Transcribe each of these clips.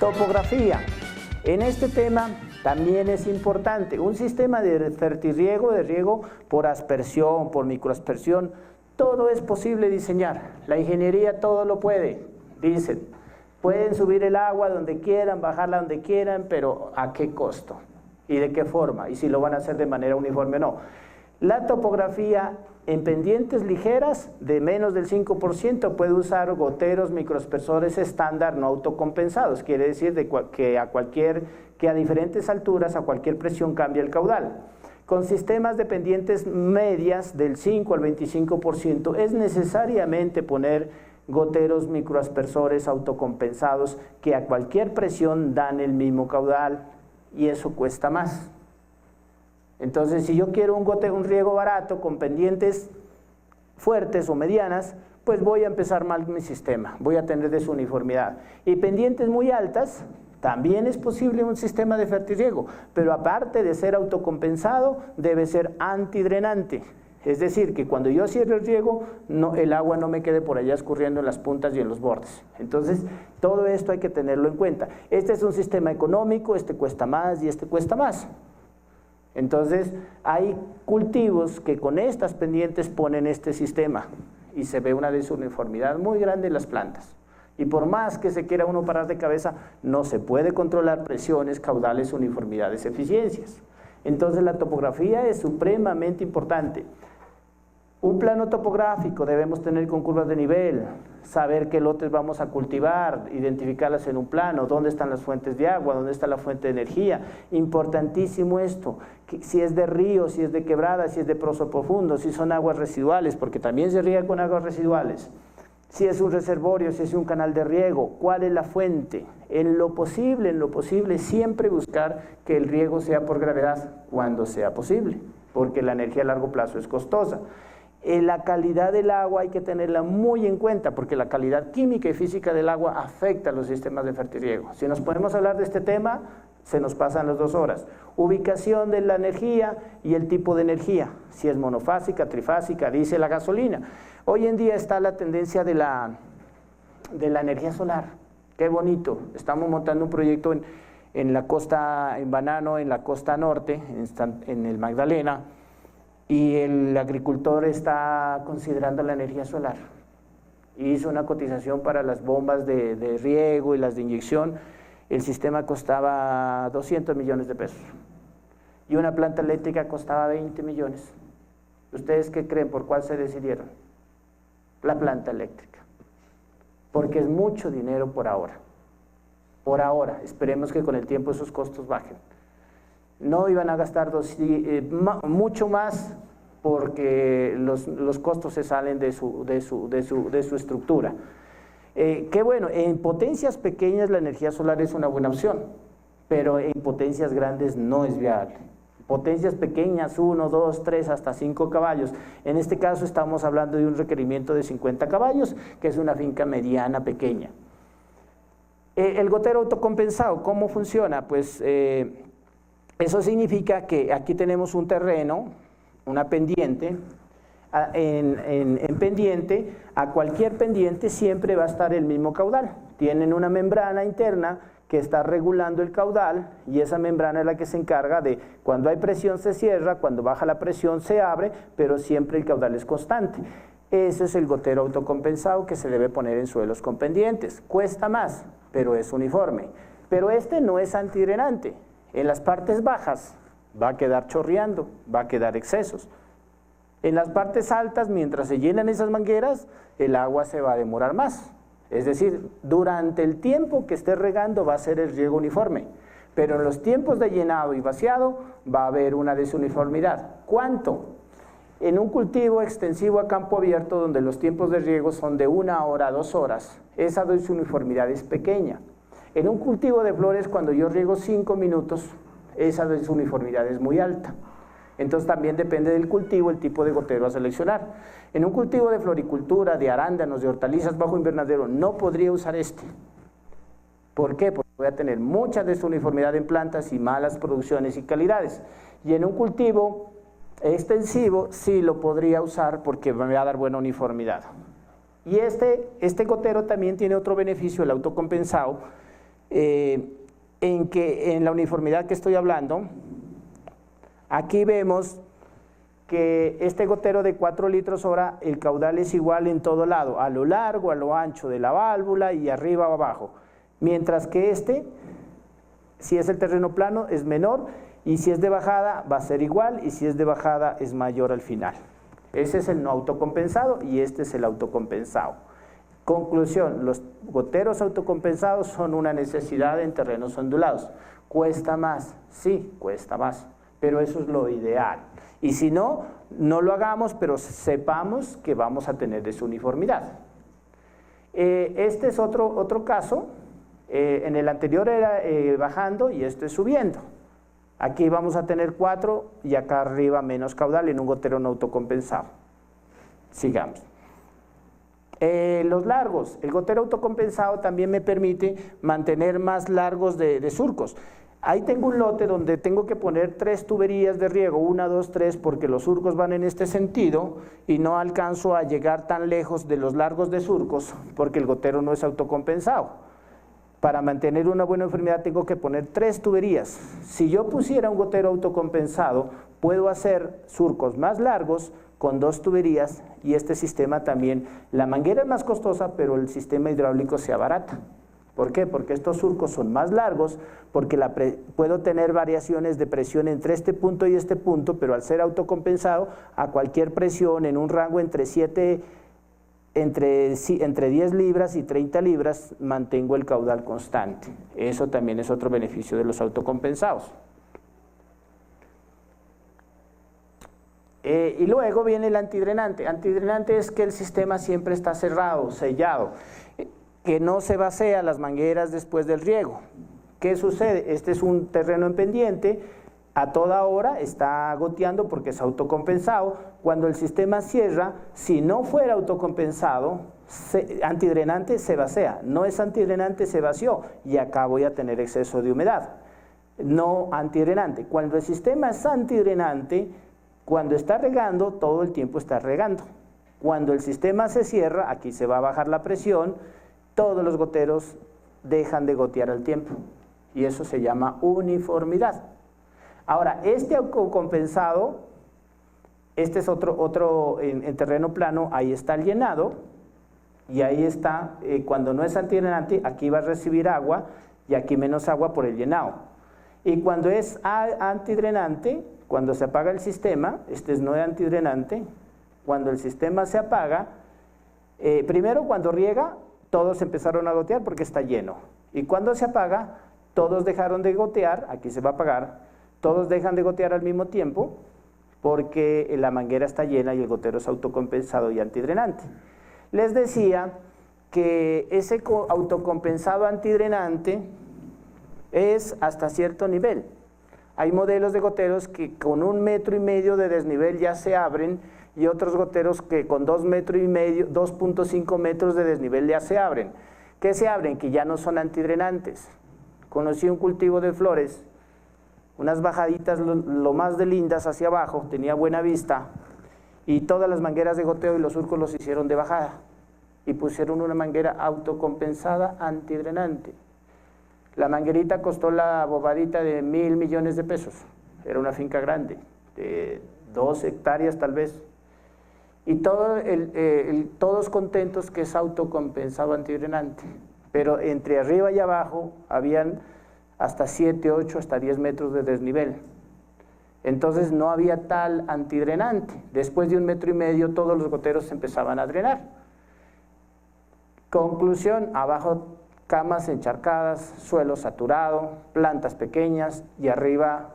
Topografía. En este tema también es importante un sistema de fertirriego, de riego por aspersión, por microaspersión. Todo es posible diseñar. La ingeniería todo lo puede, dicen. Pueden subir el agua donde quieran, bajarla donde quieran, pero ¿a qué costo? ¿Y de qué forma? Y si lo van a hacer de manera uniforme o no. La topografía en pendientes ligeras de menos del 5% puede usar goteros microaspersores estándar no autocompensados. Quiere decir que a diferentes alturas, a cualquier presión cambia el caudal. Con sistemas de pendientes medias del 5 al 25% es necesariamente poner goteros microaspersores autocompensados que a cualquier presión dan el mismo caudal y eso cuesta más. Entonces, si yo quiero un riego barato con pendientes fuertes o medianas, pues voy a empezar mal mi sistema, voy a tener desuniformidad. Y pendientes muy altas, también es posible un sistema de fertirriego, pero aparte de ser autocompensado, debe ser antidrenante. Es decir, que cuando yo cierre el riego, el agua no me quede por allá escurriendo en las puntas y en los bordes. Entonces, todo esto hay que tenerlo en cuenta. Este es un sistema económico, este cuesta más y este cuesta más. Entonces, hay cultivos que con estas pendientes ponen este sistema y se ve una desuniformidad muy grande en las plantas. Y por más que se quiera uno parar de cabeza, no se puede controlar presiones, caudales, uniformidades, eficiencias. Entonces, la topografía es supremamente importante. Un plano topográfico debemos tener con curvas de nivel, saber qué lotes vamos a cultivar, identificarlas en un plano, dónde están las fuentes de agua, dónde está la fuente de energía. Importantísimo esto, si es de río, si es de quebrada, si es de pozo profundo, si son aguas residuales, porque también se riega con aguas residuales. Si es un reservorio, si es un canal de riego, cuál es la fuente. En lo posible, siempre buscar que el riego sea por gravedad cuando sea posible, porque la energía a largo plazo es costosa. La calidad del agua hay que tenerla muy en cuenta, porque la calidad química y física del agua afecta a los sistemas de fertirriego. Si nos podemos hablar de este tema, se nos pasan las 2 horas. Ubicación de la energía y el tipo de energía, si es monofásica, trifásica, dice la gasolina. Hoy en día está la tendencia de la energía solar. Qué bonito, estamos montando un proyecto en la costa, en Banano, en la costa norte, en el Magdalena, y el agricultor está considerando la energía solar. Hizo una cotización para las bombas de riego y las de inyección. El sistema costaba 200 millones de pesos y una planta eléctrica costaba 20 millones. ¿Ustedes qué creen? ¿Por cuál se decidieron? La planta eléctrica, porque es mucho dinero por ahora. Por ahora, esperemos que con el tiempo esos costos bajen. No iban a gastar mucho más porque los costos se salen de su estructura. Qué bueno, en potencias pequeñas la energía solar es una buena opción, pero en potencias grandes no es viable. Potencias pequeñas, 1, 2, 3, hasta 5 caballos. En este caso estamos hablando de un requerimiento de 50 caballos, que es una finca mediana pequeña. El gotero autocompensado, ¿cómo funciona? Pues eso significa que aquí tenemos un terreno, una pendiente. En pendiente, a cualquier pendiente siempre va a estar el mismo caudal. Tienen una membrana interna que está regulando el caudal y esa membrana es la que se encarga de cuando hay presión se cierra, cuando baja la presión se abre, pero siempre el caudal es constante. Ese es el gotero autocompensado que se debe poner en suelos con pendientes. Cuesta más, pero es uniforme. Pero este no es antidrenante. En las partes bajas va a quedar chorreando, va a quedar excesos. En las partes altas, mientras se llenan esas mangueras, el agua se va a demorar más. Es decir, durante el tiempo que esté regando va a ser el riego uniforme, pero en los tiempos de llenado y vaciado va a haber una desuniformidad. ¿Cuánto? En un cultivo extensivo a campo abierto donde los tiempos de riego son de 1 hora a 2 horas, esa desuniformidad es pequeña. En un cultivo de flores, cuando yo riego 5 minutos, esa desuniformidad es muy alta. Entonces también depende del cultivo, el tipo de gotero a seleccionar. En un cultivo de floricultura, de arándanos, de hortalizas bajo invernadero, no podría usar este. ¿Por qué? Porque voy a tener mucha desuniformidad en plantas y malas producciones y calidades. Y en un cultivo extensivo sí lo podría usar porque me va a dar buena uniformidad. Y este gotero también tiene otro beneficio, el autocompensado, en la uniformidad que estoy hablando, aquí vemos que este gotero de 4 litros hora, el caudal es igual en todo lado, a lo largo, a lo ancho de la válvula y arriba o abajo, mientras que este, si es el terreno plano, es menor, y si es de bajada va a ser igual, y si es de bajada es mayor al final. Ese es el no autocompensado y este es el autocompensado. Conclusión, los goteros autocompensados son una necesidad en terrenos ondulados. ¿Cuesta más? Sí, cuesta más, pero eso es lo ideal. Y si no, no lo hagamos, pero sepamos que vamos a tener desuniformidad. Este es otro caso. En el anterior era bajando y este es subiendo. Aquí vamos a tener 4 y acá arriba menos caudal en un gotero no autocompensado. Sigamos. Los largos. El gotero autocompensado también me permite mantener más largos de surcos. Ahí tengo un lote donde tengo que poner 3 tuberías de riego, 1, 2, 3, porque los surcos van en este sentido y no alcanzo a llegar tan lejos de los largos de surcos porque el gotero no es autocompensado. Para mantener una buena uniformidad tengo que poner 3 tuberías. Si yo pusiera un gotero autocompensado, puedo hacer surcos más largos con 2 tuberías y este sistema también, la manguera es más costosa, pero el sistema hidráulico se abarata. ¿Por qué? Porque estos surcos son más largos, porque puedo tener variaciones de presión entre este punto y este punto, pero al ser autocompensado, a cualquier presión en un rango entre 10 libras y 30 libras, mantengo el caudal constante. Eso también es otro beneficio de los autocompensados. Y luego viene el antidrenante. Antidrenante es que el sistema siempre está cerrado, sellado, que no se vacía las mangueras después del riego. ¿Qué sucede? Este es un terreno en pendiente, a toda hora está goteando porque es autocompensado. Cuando el sistema cierra, si no fuera autocompensado, antidrenante se vacía. No es antidrenante, se vació y acá voy a tener exceso de humedad. No antidrenante. Cuando el sistema es antidrenante, cuando está regando, todo el tiempo está regando. Cuando el sistema se cierra, aquí se va a bajar la presión, todos los goteros dejan de gotear al tiempo y eso se llama uniformidad. Ahora, este autocompensado, este es otro en terreno plano, ahí está el llenado y ahí está, cuando no es antidrenante, aquí va a recibir agua y aquí menos agua por el llenado. Y cuando es antidrenante, cuando se apaga el sistema, este es no antidrenante, cuando el sistema se apaga, primero cuando riega, todos empezaron a gotear porque está lleno. Y cuando se apaga, todos dejaron de gotear, aquí se va a apagar, todos dejan de gotear al mismo tiempo porque la manguera está llena y el gotero es autocompensado y antidrenante. Les decía que ese autocompensado antidrenante es hasta cierto nivel. Hay modelos de goteros que con 1,5 metros de desnivel ya se abren y otros goteros que con 2,5 metros, 2,5 metros de desnivel ya se abren. ¿Qué se abren? Que ya no son antidrenantes. Conocí un cultivo de flores, unas bajaditas lo más de lindas hacia abajo, tenía buena vista y todas las mangueras de goteo y los surcos los hicieron de bajada y pusieron una manguera autocompensada antidrenante. La manguerita costó la bobadita de 1.000 millones de pesos, era una finca grande, de 2 hectáreas tal vez, y todos contentos que es autocompensado antidrenante, pero entre arriba y abajo habían hasta 7, 8, hasta 10 metros de desnivel. Entonces no había tal antidrenante. Después de 1,5 metros todos los goteros se empezaban a drenar. Conclusión, abajo camas encharcadas, suelo saturado, plantas pequeñas y arriba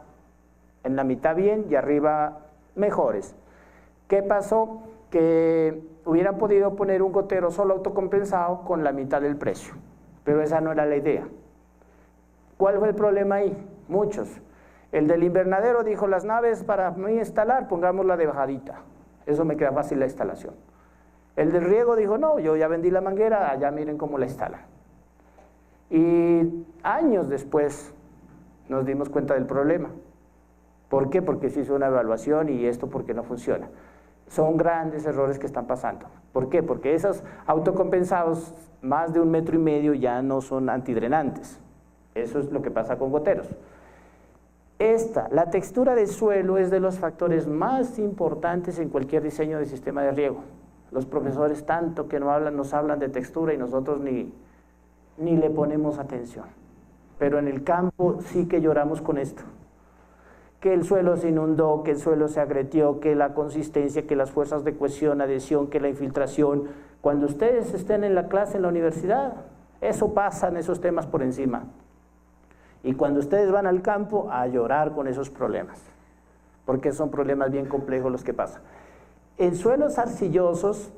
en la mitad bien y arriba mejores. ¿Qué pasó? Que hubieran podido poner un gotero solo autocompensado con la mitad del precio, pero esa no era la idea. ¿Cuál fue el problema ahí? Muchos. El del invernadero dijo, las naves para mí instalar, pongámosla de bajadita. Eso me queda fácil la instalación. El del riego dijo, no, yo ya vendí la manguera, allá miren cómo la instalan. Y años después nos dimos cuenta del problema. ¿Por qué? Porque se hizo una evaluación y esto porque no funciona. Son grandes errores que están pasando. ¿Por qué? Porque esos autocompensados más de 1,5 metros ya no son antidrenantes. Eso es lo que pasa con goteros. La textura del suelo es de los factores más importantes en cualquier diseño de sistema de riego. Los profesores tanto que nos hablan de textura y nosotros ni le ponemos atención. Pero en el campo sí que lloramos con esto. Que el suelo se inundó, que el suelo se agrieteó, que la consistencia, que las fuerzas de cohesión, adhesión, que la infiltración. Cuando ustedes estén en la clase en la universidad, eso pasan esos temas por encima. Y cuando ustedes van al campo, a llorar con esos problemas, porque son problemas bien complejos los que pasan. En suelos arcillosos,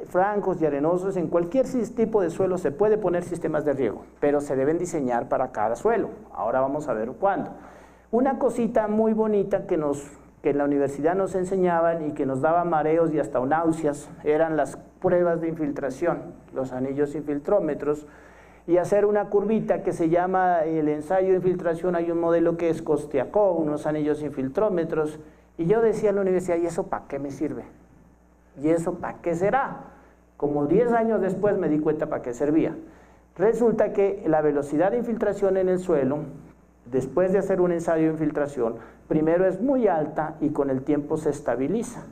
francos y arenosos, en cualquier tipo de suelo se puede poner sistemas de riego, pero se deben diseñar para cada suelo. Ahora vamos a ver cuándo. Una cosita muy bonita que en la universidad nos enseñaban y que nos daba mareos y hasta náuseas, eran las pruebas de infiltración, los anillos infiltrómetros, y hacer una curvita que se llama el ensayo de infiltración. Hay un modelo que es Kostiakov, unos anillos infiltrómetros, y yo decía en la universidad, ¿y eso para qué me sirve? ¿Y eso para qué será? Como 10 años después me di cuenta para qué servía. Resulta que la velocidad de infiltración en el suelo, después de hacer un ensayo de infiltración, primero es muy alta y con el tiempo se estabiliza.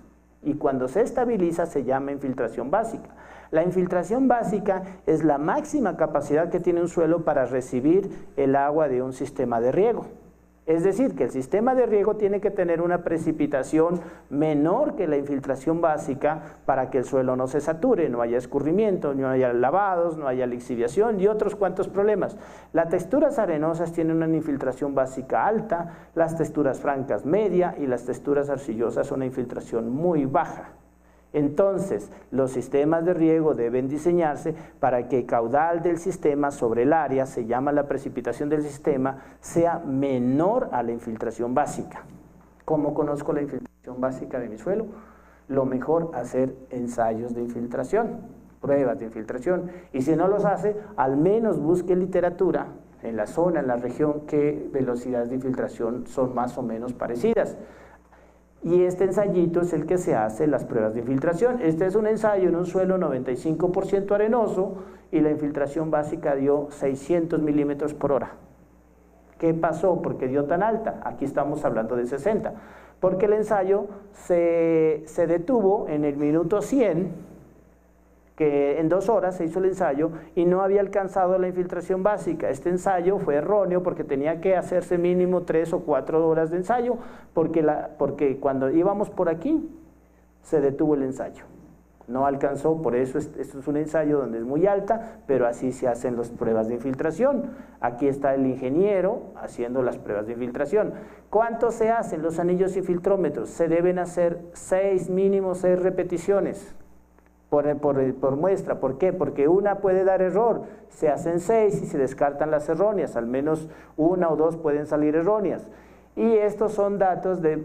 Y cuando se estabiliza se llama infiltración básica. La infiltración básica es la máxima capacidad que tiene un suelo para recibir el agua de un sistema de riego. Es decir, que el sistema de riego tiene que tener una precipitación menor que la infiltración básica para que el suelo no se sature, no haya escurrimiento, no haya lavados, no haya lixiviación y otros cuantos problemas. Las texturas arenosas tienen una infiltración básica alta, las texturas francas media y las texturas arcillosas una infiltración muy baja. Entonces, los sistemas de riego deben diseñarse para que el caudal del sistema sobre el área, se llama la precipitación del sistema, sea menor a la infiltración básica. ¿Cómo conozco la infiltración básica de mi suelo? Lo mejor, hacer ensayos de infiltración, pruebas de infiltración. Y si no los hace, al menos busque literatura en la zona, en la región, qué velocidades de infiltración son más o menos parecidas. Y este ensayito es el que se hace en las pruebas de infiltración. Este es un ensayo en un suelo 95% arenoso y la infiltración básica dio 600 milímetros por hora. ¿Qué pasó? ¿Por qué dio tan alta? Aquí estamos hablando de 60. Porque el ensayo se detuvo en el minuto 100, que en 2 horas se hizo el ensayo y no había alcanzado la infiltración básica. Este ensayo fue erróneo porque tenía que hacerse mínimo 3 o 4 horas de ensayo porque cuando íbamos por aquí se detuvo el ensayo. No alcanzó, por eso esto es un ensayo donde es muy alta, pero así se hacen las pruebas de infiltración. Aquí está el ingeniero haciendo las pruebas de infiltración. ¿Cuánto se hacen los anillos infiltrómetros? Se deben hacer mínimo 6 repeticiones. Por muestra. ¿Por qué? Porque una puede dar error, se hacen 6 y se descartan las erróneas, al menos 1 o 2 pueden salir erróneas. Y estos son datos de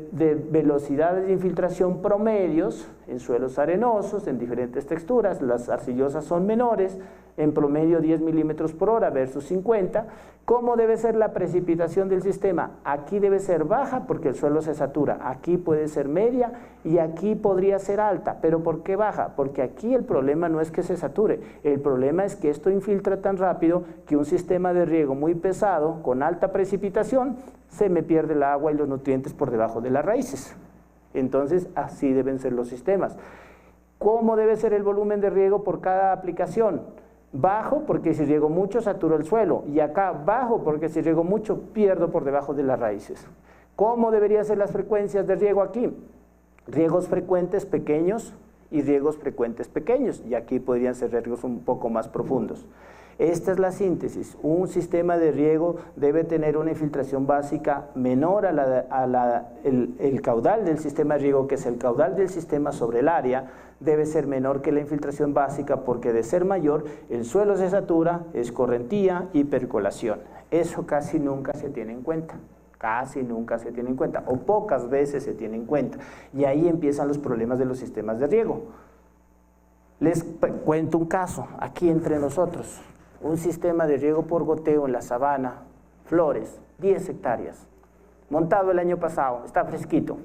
velocidades de infiltración promedios en suelos arenosos, en diferentes texturas. Las arcillosas son menores, en promedio 10 milímetros por hora versus 50. ¿Cómo debe ser la precipitación del sistema? Aquí debe ser baja porque el suelo se satura, aquí puede ser media y aquí podría ser alta. ¿Pero por qué baja? Porque aquí el problema no es que se sature, el problema es que esto infiltra tan rápido que un sistema de riego muy pesado, con alta precipitación, se me pierde el agua y los nutrientes por debajo de las raíces. Entonces, así deben ser los sistemas. ¿Cómo debe ser el volumen de riego por cada aplicación? Bajo, porque si riego mucho saturo el suelo, y acá bajo, porque si riego mucho pierdo por debajo de las raíces. ¿Cómo deberían ser las frecuencias de riego aquí? Riegos frecuentes pequeños y riegos frecuentes pequeños, y aquí podrían ser riegos un poco más profundos. Esta es la síntesis. Un sistema de riego debe tener una infiltración básica menor el caudal del sistema de riego, que es el caudal del sistema sobre el área, debe ser menor que la infiltración básica, porque de ser mayor, el suelo se satura, escorrentía y percolación. Eso casi nunca se tiene en cuenta. Casi nunca se tiene en cuenta, o pocas veces se tiene en cuenta. Y ahí empiezan los problemas de los sistemas de riego. Les cuento un caso, aquí entre nosotros. Un sistema de riego por goteo en la sabana, Flores, 10 hectáreas, montado el año pasado, está fresquito,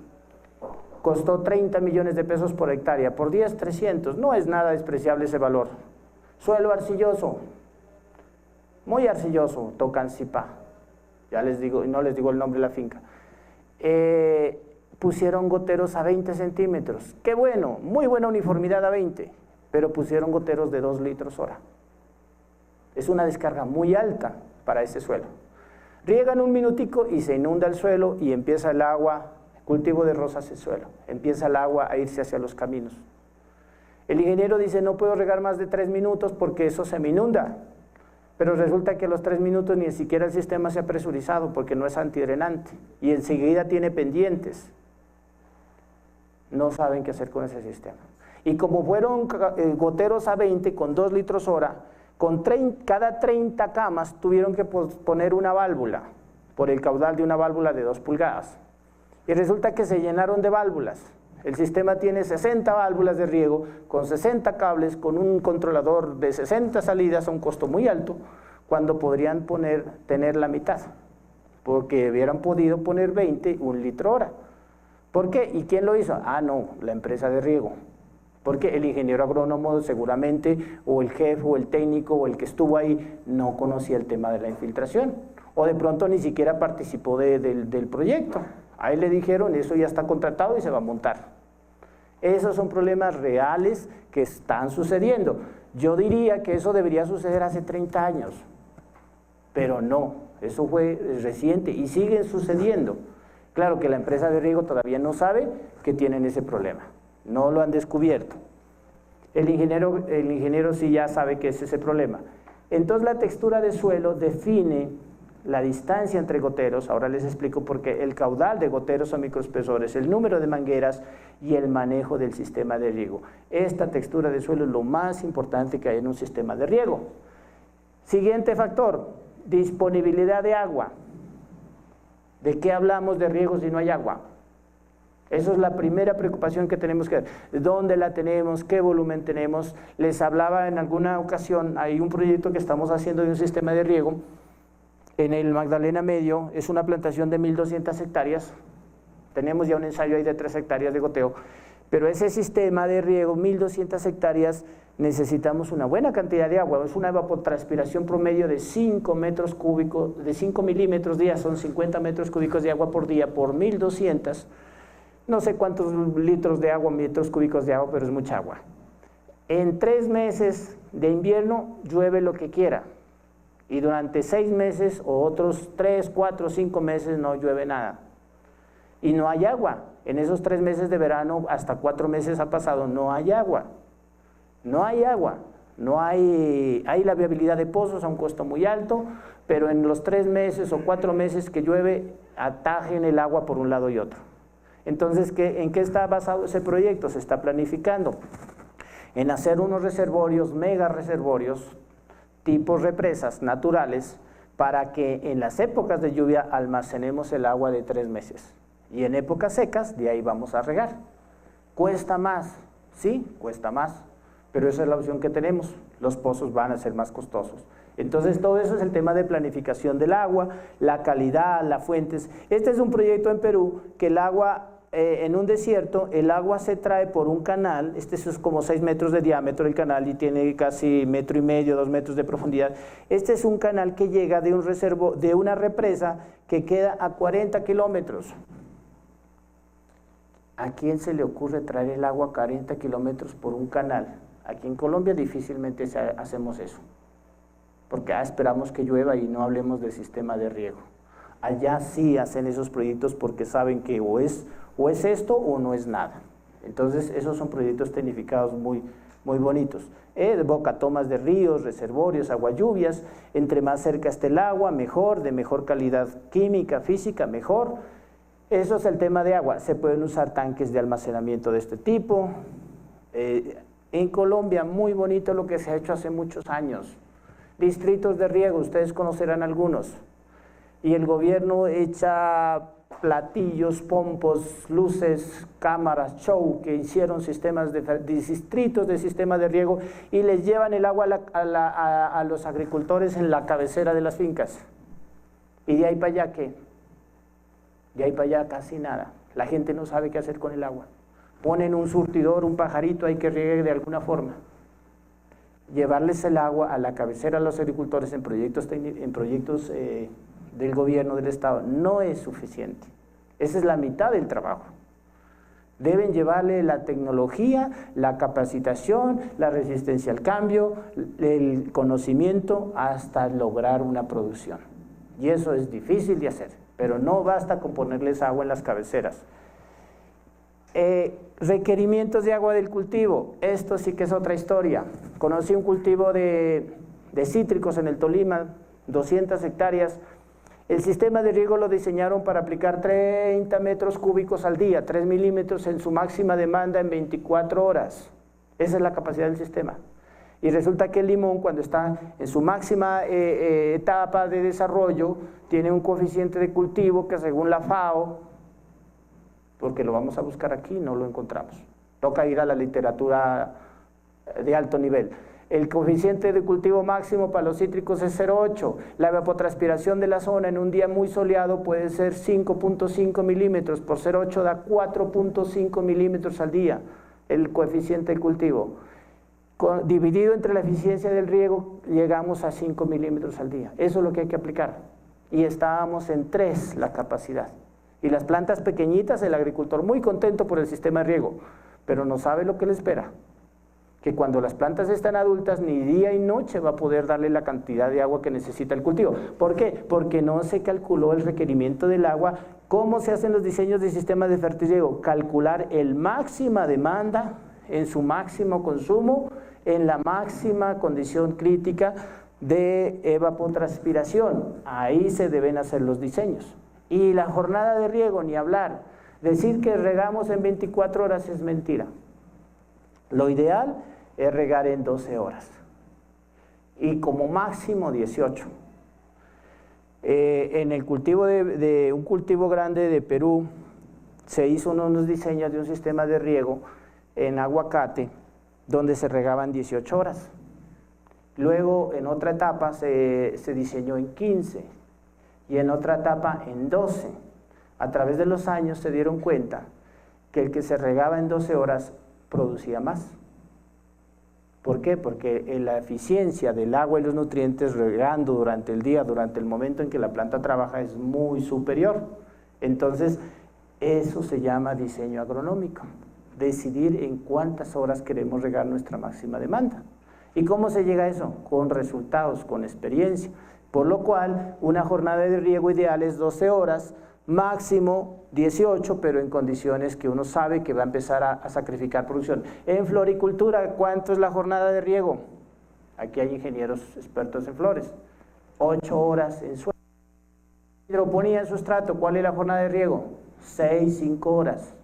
costó 30 millones de pesos por hectárea, por 10, 300, no es nada despreciable ese valor. Suelo arcilloso, muy arcilloso, Tocancipá, ya les digo, no les digo el nombre de la finca, pusieron goteros a 20 centímetros. Qué bueno, muy buena uniformidad a 20, pero pusieron goteros de 2 litros hora. Es una descarga muy alta para ese suelo. Riegan un minutico y se inunda el suelo y empieza el agua, cultivo de rosas en suelo, empieza el agua a irse hacia los caminos. El ingeniero dice, no puedo regar más de 3 minutos porque eso se me inunda. Pero resulta que a los 3 minutos ni siquiera el sistema se ha presurizado porque no es antidrenante y enseguida tiene pendientes. No saben qué hacer con ese sistema. Y como fueron goteros a 20 con 2 litros hora, cada 30 camas tuvieron que poner una válvula por el caudal de una válvula de 2 pulgadas. Y resulta que se llenaron de válvulas. El sistema tiene 60 válvulas de riego con 60 cables, con un controlador de 60 salidas a un costo muy alto, cuando podrían tener la mitad, porque hubieran podido poner 20, 1 litro hora. ¿Por qué? ¿Y quién lo hizo? Ah, no, la empresa de riego. Porque el ingeniero agrónomo seguramente, o el jefe, o el técnico, o el que estuvo ahí, no conocía el tema de la infiltración, o de pronto ni siquiera participó del proyecto. A él le dijeron, eso ya está contratado y se va a montar. Esos son problemas reales que están sucediendo. Yo diría que eso debería suceder hace 30 años, pero no, eso fue reciente y sigue sucediendo. Claro que la empresa de riego todavía no sabe que tienen ese problema, no lo han descubierto. El ingeniero sí ya sabe que es ese problema. Entonces la textura de suelo define la distancia entre goteros, ahora les explico por qué, el caudal de goteros o microespesores, el número de mangueras y el manejo del sistema de riego. Esta textura de suelo es lo más importante que hay en un sistema de riego. Siguiente factor, disponibilidad de agua. ¿De qué hablamos de riego si no hay agua? Esa es la primera preocupación que tenemos que ver. ¿Dónde la tenemos? ¿Qué volumen tenemos? Les hablaba en alguna ocasión, hay un proyecto que estamos haciendo de un sistema de riego en el Magdalena Medio, es una plantación de 1.200 hectáreas, tenemos ya un ensayo ahí de 3 hectáreas de goteo, pero ese sistema de riego, 1.200 hectáreas, necesitamos una buena cantidad de agua, es una evapotranspiración promedio de 5 metros cúbicos, de 5 milímetros día, son 50 metros cúbicos de agua por día por 1.200, no sé cuántos litros de agua, metros cúbicos de agua, pero es mucha agua. En 3 meses de invierno llueve lo que quiera, y durante 6 meses o otros 3, 4, 5 meses no llueve nada. Y no hay agua. En esos 3 meses de verano, hasta 4 meses ha pasado, no hay agua. No hay agua. No hay la viabilidad de pozos a un costo muy alto, pero en los 3 meses o 4 meses que llueve, atajen el agua por un lado y otro. Entonces, ¿en qué está basado ese proyecto? Se está planificando en hacer unos reservorios, mega reservorios, tipos represas naturales, para que en las épocas de lluvia almacenemos el agua de 3 meses. Y en épocas secas, de ahí vamos a regar. ¿Cuesta más? Sí, cuesta más, pero esa es la opción que tenemos. Los pozos van a ser más costosos. Entonces todo eso es el tema de planificación del agua, la calidad, las fuentes. Este es un proyecto en Perú que el agua, en un desierto, el agua se trae por un canal, este es como 6 metros de diámetro el canal y tiene casi 1,5 metros, 2 metros de profundidad. Este es un canal que llega de una represa que queda a 40 kilómetros. ¿A quién se le ocurre traer el agua a 40 kilómetros por un canal? Aquí en Colombia difícilmente hacemos eso, porque esperamos que llueva y no hablemos del sistema de riego. Allá sí hacen esos proyectos porque saben que o es esto o no es nada. Entonces esos son proyectos tecnificados muy bonitos. Bocatomas de ríos, reservorios, agualluvias, entre más cerca esté el agua, mejor, de mejor calidad química, física, mejor. Eso es el tema de agua. Se pueden usar tanques de almacenamiento de este tipo. En Colombia, muy bonito lo que se ha hecho hace muchos años. Distritos de riego, ustedes conocerán algunos. Y el gobierno echa platillos, pompos, luces, cámaras, show, que hicieron sistemas de distritos de sistema de riego y les llevan el agua a los agricultores en la cabecera de las fincas. Y de ahí para allá, ¿qué? De ahí para allá casi nada. La gente no sabe qué hacer con el agua. Ponen un surtidor, un pajarito ahí que riegue de alguna forma. Llevarles el agua a la cabecera a los agricultores en proyectos del gobierno del Estado no es suficiente. Esa es la mitad del trabajo. Deben llevarle la tecnología, la capacitación, la resistencia al cambio, el conocimiento hasta lograr una producción. Y eso es difícil de hacer, pero no basta con ponerles agua en las cabeceras. Requerimientos de agua del cultivo, esto sí que es otra historia. Conocí un cultivo de cítricos en el Tolima, 200 hectáreas. El sistema de riego lo diseñaron para aplicar 30 metros cúbicos al día, 3 milímetros en su máxima demanda en 24 horas. Esa es la capacidad del sistema. Y resulta que el limón, cuando está en su máxima etapa de desarrollo, tiene un coeficiente de cultivo que, según la FAO, porque lo vamos a buscar aquí, no lo encontramos. Toca ir a la literatura de alto nivel. El coeficiente de cultivo máximo para los cítricos es 0,8. La evapotranspiración de la zona en un día muy soleado puede ser 5.5 milímetros, por 0,8 da 4.5 milímetros al día, el coeficiente de cultivo. Dividido entre la eficiencia del riego, llegamos a 5 milímetros al día. Eso es lo que hay que aplicar. Y estábamos en 3 la capacidad. Y las plantas pequeñitas, el agricultor muy contento por el sistema de riego, pero no sabe lo que le espera. Que cuando las plantas están adultas, ni día y noche va a poder darle la cantidad de agua que necesita el cultivo. ¿Por qué? Porque no se calculó el requerimiento del agua. ¿Cómo se hacen los diseños de sistemas de fertirriego? Calcular el máxima demanda en su máximo consumo, en la máxima condición crítica de evapotranspiración. Ahí se deben hacer los diseños. Y la jornada de riego, ni hablar. Decir que regamos en 24 horas es mentira. Lo ideal es regar en 12 horas y como máximo 18. En el cultivo de un cultivo grande de Perú se hizo unos diseños de un sistema de riego en aguacate donde se regaban 18 horas. Luego en otra etapa se diseñó en 15 y en otra etapa en 12. A través de los años se dieron cuenta que el que se regaba en 12 horas producía más. ¿Por qué? Porque la eficiencia del agua y los nutrientes regando durante el día, durante el momento en que la planta trabaja, es muy superior. Entonces, eso se llama diseño agronómico. Decidir en cuántas horas queremos regar nuestra máxima demanda. ¿Y cómo se llega a eso? Con resultados, con experiencia. Por lo cual, una jornada de riego ideal es 12 horas, máximo 18, pero en condiciones que uno sabe que va a empezar a sacrificar producción. En floricultura, ¿cuánto es la jornada de riego? Aquí hay ingenieros expertos en flores. 8 horas en suelo. Hidroponía en sustrato, ¿cuál es la jornada de riego? 5 horas.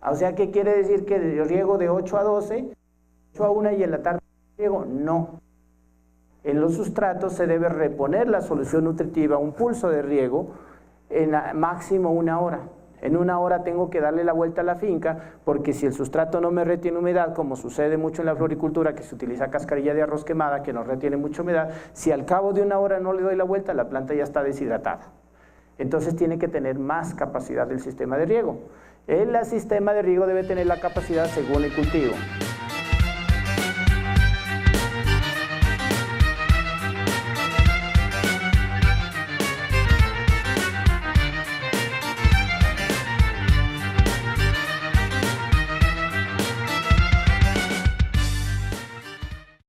O sea, ¿qué quiere decir? Que yo riego de 8 a 12, 8 a 1 y en la tarde riego. No. En los sustratos se debe reponer la solución nutritiva, un pulso de riego, en máximo 1 hora. En 1 hora tengo que darle la vuelta a la finca, porque si el sustrato no me retiene humedad, como sucede mucho en la floricultura, que se utiliza cascarilla de arroz quemada, que no retiene mucha humedad, si al cabo de 1 hora no le doy la vuelta, la planta ya está deshidratada. Entonces tiene que tener más capacidad del sistema de riego. El sistema de riego debe tener la capacidad según el cultivo.